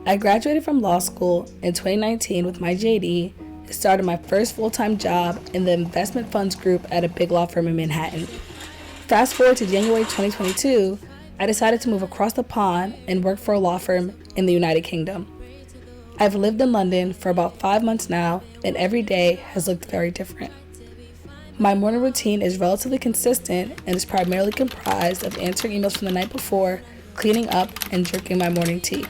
I graduated from law school in 2019 with my JD and started my first full-time job in the investment funds group at a big law firm in Manhattan. Fast forward to January 2022, I decided to move across the pond and work for a law firm in the United Kingdom. I've lived in London for about 5 months now, and every day has looked very different. My morning routine is relatively consistent and is primarily comprised of answering emails from the night before, cleaning up, and drinking my morning tea.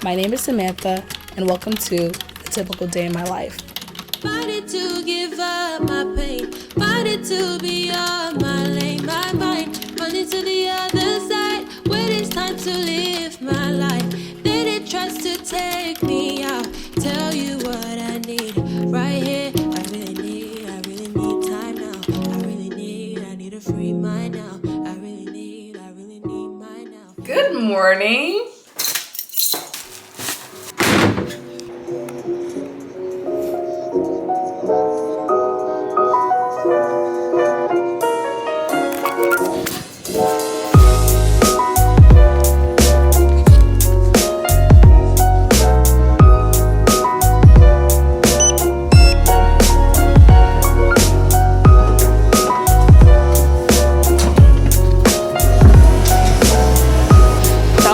My name is Samantha, and welcome to A Typical Day in My Life. Fighting to give up my pain, fighting to be on my lane, my mind, running to the other side, when it's time to live my life. Then it tries to take me out, tell you what I need, right here, I really need time now, I need a free mind now, I really need mine now. Good morning.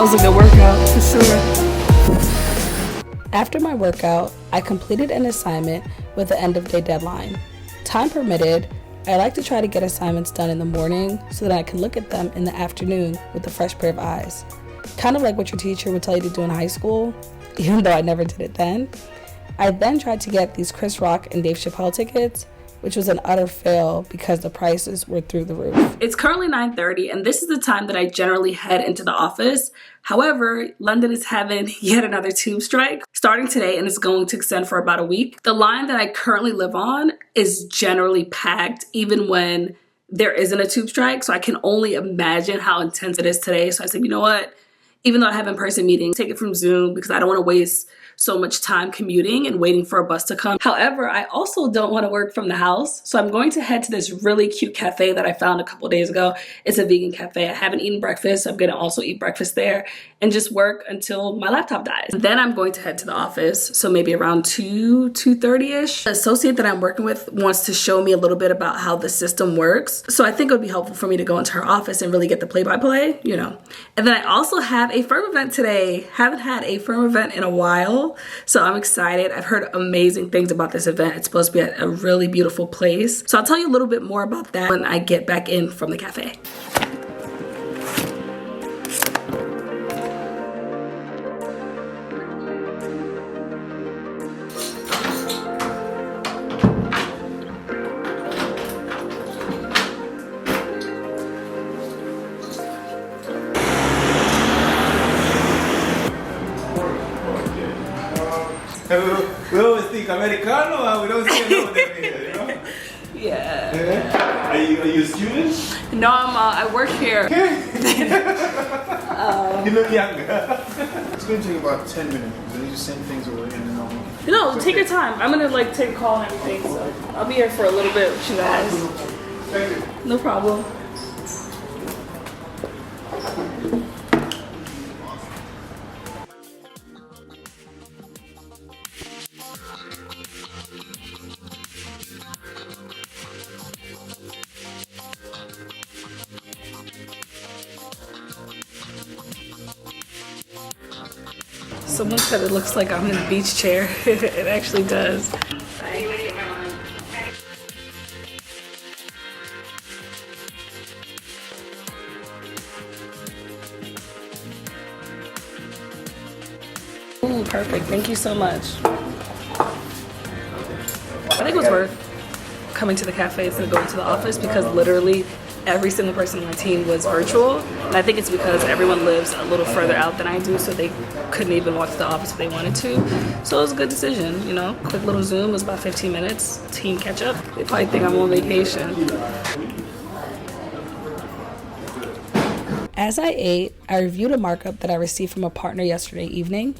A good workout for sure. After my workout, I completed an assignment with the end of day deadline. Time permitted, I like to try to get assignments done in the morning so that I can look at them in the afternoon with a fresh pair of eyes. Kind of like what your teacher would tell you to do in high school, even though I never did it then. I then tried to get these Chris Rock and Dave Chappelle tickets, which was an utter fail because the prices were through the roof. It's currently 9:30, and this is the time that I generally head into the office. However, London is having yet another tube strike starting today, and it's going to extend for about a week. The line that I currently live on is generally packed, even when there isn't a tube strike, so I can only imagine how intense it is today. So I said, you know what? Even though I have in-person meetings, take it from Zoom because I don't want to waste so much time commuting and waiting for a bus to come. However, I also don't want to work from the house, so I'm going to head to this really cute cafe that I found a couple days ago. It's a vegan cafe. I haven't eaten breakfast, so I'm going to also eat breakfast there and just work until my laptop dies. Then I'm going to head to the office, so maybe around 2:30ish. The associate that I'm working with wants to show me a little bit about how the system works, so I think it would be helpful for me to go into her office and really get the play-by-play, you know. And then I also have a firm event today. Haven't had a firm event in a while. So I'm excited. I've heard amazing things about this event. It's supposed to be at a really beautiful place. So I'll tell you a little bit more about that when I get back in from the cafe. We always think Americano and we don't see another here, you know? Yeah. Are you a student? No, I work here. You look younger. It's going to take about 10 minutes. They just send things away and then I'll... No, take your time. I'm gonna take a call and everything, so I'll be here for a little bit with you guys. Thank you. No problem. Someone said it looks like I'm in a beach chair. It actually does. Ooh, perfect. Thank you so much. I think it was worth coming to the cafe instead of going to the office because literally every single person on my team was virtual. And I think it's because everyone lives a little further out than I do, so they couldn't even walk to the office if they wanted to. So it was a good decision, you know. Quick little Zoom, it was about 15 minutes. Team catch up. They probably think I'm on vacation. As I ate, I reviewed a markup that I received from a partner yesterday evening.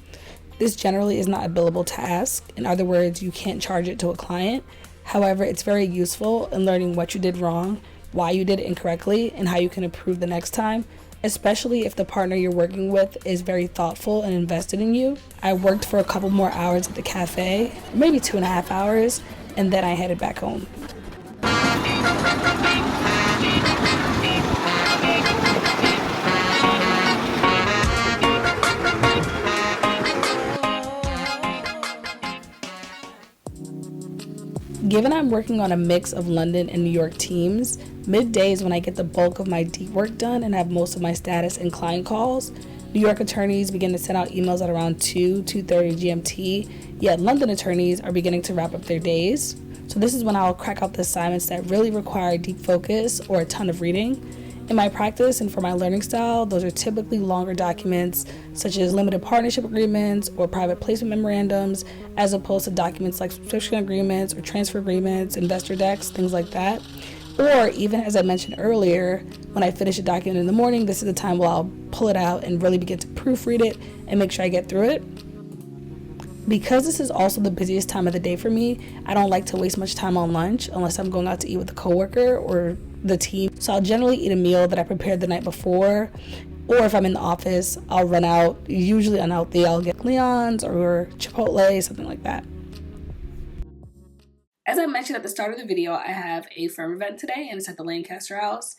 This generally is not a billable task. In other words, you can't charge it to a client. However, it's very useful in learning what you did wrong, why you did it incorrectly, and how you can improve the next time, especially if the partner you're working with is very thoughtful and invested in you. I worked for a couple more hours at the cafe, maybe 2.5 hours, and then I headed back home. Given I'm working on a mix of London and New York teams, midday is when I get the bulk of my deep work done and have most of my status and client calls. New York attorneys begin to send out emails at around 2:30 GMT, yet London attorneys are beginning to wrap up their days. So this is when I'll crack out the assignments that really require deep focus or a ton of reading. In my practice and for my learning style, those are typically longer documents such as limited partnership agreements or private placement memorandums, as opposed to documents like subscription agreements or transfer agreements, investor decks, things like that. Or even, as I mentioned earlier, when I finish a document in the morning, this is the time where I'll pull it out and really begin to proofread it and make sure I get through it. Because this is also the busiest time of the day for me, I don't like to waste much time on lunch unless I'm going out to eat with a coworker or the team. So I'll generally eat a meal that I prepared the night before, or if I'm in the office, I'll run out, usually unhealthy, I'll get Leon's or Chipotle, something like that. As I mentioned at the start of the video, I have a firm event today, and it's at the Lancaster House.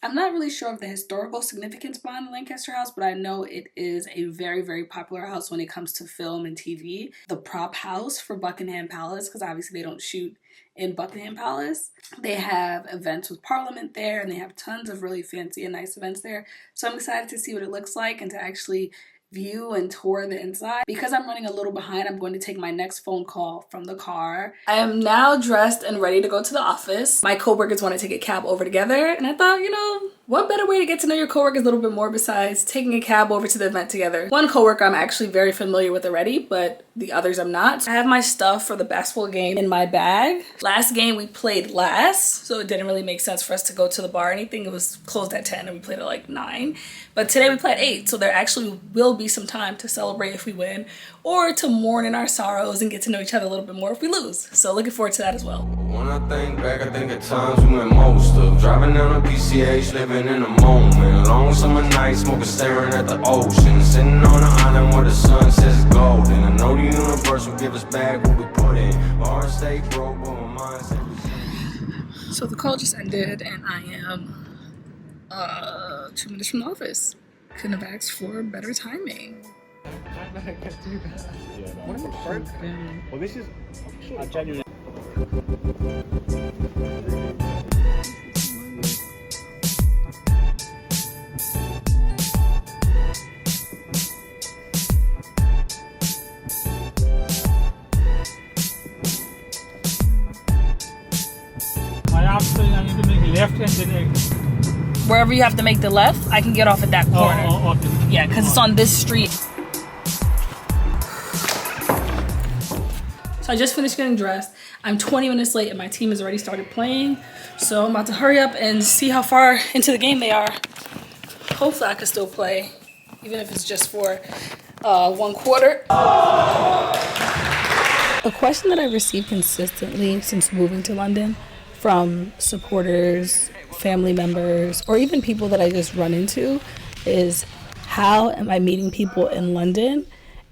I'm not really sure of the historical significance behind the Lancaster House, but I know it is a very, very popular house when it comes to film and TV. The prop house for Buckingham Palace, because obviously they don't shoot in Buckingham Palace. They have events with Parliament there, and they have tons of really fancy and nice events there. So I'm excited to see what it looks like and to actually view and tour the inside. Because I'm running a little behind, I'm going to take my next phone call from the car. I am now dressed and ready to go to the office. My coworkers want to take a cab over together, and I thought, what better way to get to know your coworkers a little bit more besides taking a cab over to the event together. One coworker I'm actually very familiar with already, but the others I'm not. I have my stuff for the basketball game in my bag. Last game we played last, so it didn't really make sense for us to go to the bar or anything. It was closed at 10 and we played at like 9. But today we play at 8, so there actually will be some time to celebrate if we win, or to mourn in our sorrows and get to know each other a little bit more if we lose. So looking forward to that as well. When I think back, I think at times we went most of driving down a PCH, living in a moment. Long summer night, smoking, staring at the ocean, sitting on an island where the sun says golden. I know the universe will give us back what we put in. My heart stay broke, but my mind stay. So the call just ended, and I am 2 minutes from the office. Couldn't have asked for better timing. Well, this is genuinely. I need to make left and then Wherever you have to make the left, I can get off at that corner. okay. Yeah, because it's on this street. So I just finished getting dressed. I'm 20 minutes late and my team has already started playing. So I'm about to hurry up and see how far into the game they are. Hopefully I can still play, even if it's just for 1 quarter. A question that I've received consistently since moving to London from supporters, family members, or even people that I just run into is, how am I meeting people in London?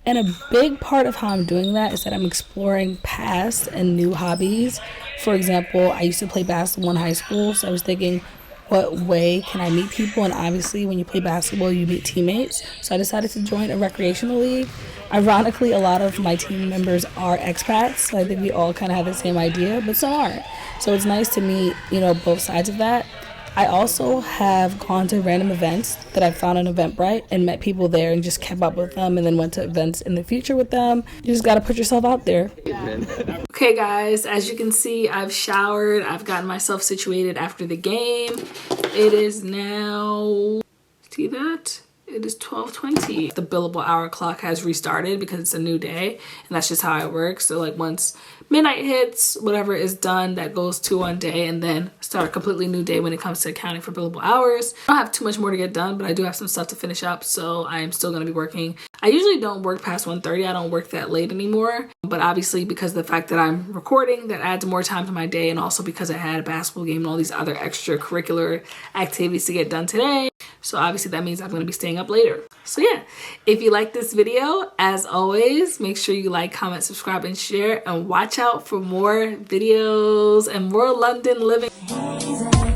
And a big part of how I'm doing that is that I'm exploring past and new hobbies. For example, I used to play basketball in high school, so I was thinking, what way can I meet people? And obviously when you play basketball, you meet teammates. So I decided to join a recreational league. Ironically, a lot of my team members are expats, so I think we all kind of have the same idea, but some aren't. So it's nice to meet, both sides of that. I also have gone to random events that I found on Eventbrite and met people there and just kept up with them and then went to events in the future with them. You just got to put yourself out there. Okay guys, as you can see, I've showered. I've gotten myself situated after the game. It is now, see that? It is 12:20. The billable hour clock has restarted because it's a new day, and that's just how it works. So like once midnight hits, whatever is done, that goes to one day, and then start a completely new day when it comes to accounting for billable hours. I don't have too much more to get done, but I do have some stuff to finish up, so I am still going to be working. I usually don't work past 1:30. I don't work that late anymore, but obviously because of the fact that I'm recording, that adds more time to my day, and also because I had a basketball game and all these other extracurricular activities to get done today. So obviously that means I'm going to be staying up later. So yeah, if you like this video, as always, make sure you like, comment, subscribe, and share, and watch out for more videos and more London living.